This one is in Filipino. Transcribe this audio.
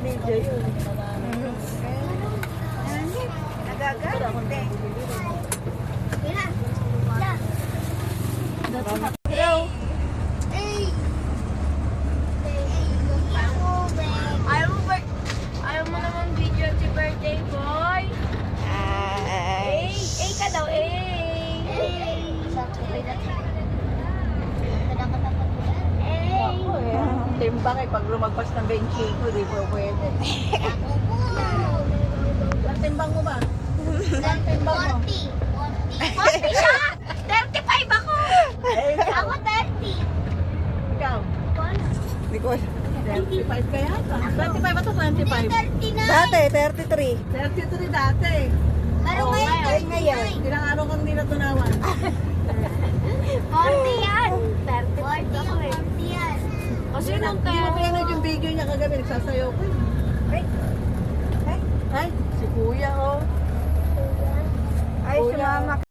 video yun. Nagaganda. Hello. Ayaw mo naman video si birthday boy. Eh ka daw, Timbang eh, pag lumagpas ng benchi ko, di po pwede. Ang timbang mo ba? Ang timbang mo? 40 siya! 35 ako! Ako 30. Ikaw? Hindi ko. 35 kaya pa. 25 ba ito? 25? 39. Dati, 33. 33 dati. Pero Oo, ngayon, ngayon. Ilang araw kang hindi natunawan? 40 yan. 40 ako eh. 40 yan. Kasi nung Hindi mo pinanood yung video niya kagabi, nagsasayaw ko. Ay, si kuya oh. Ay, Kuya. sumama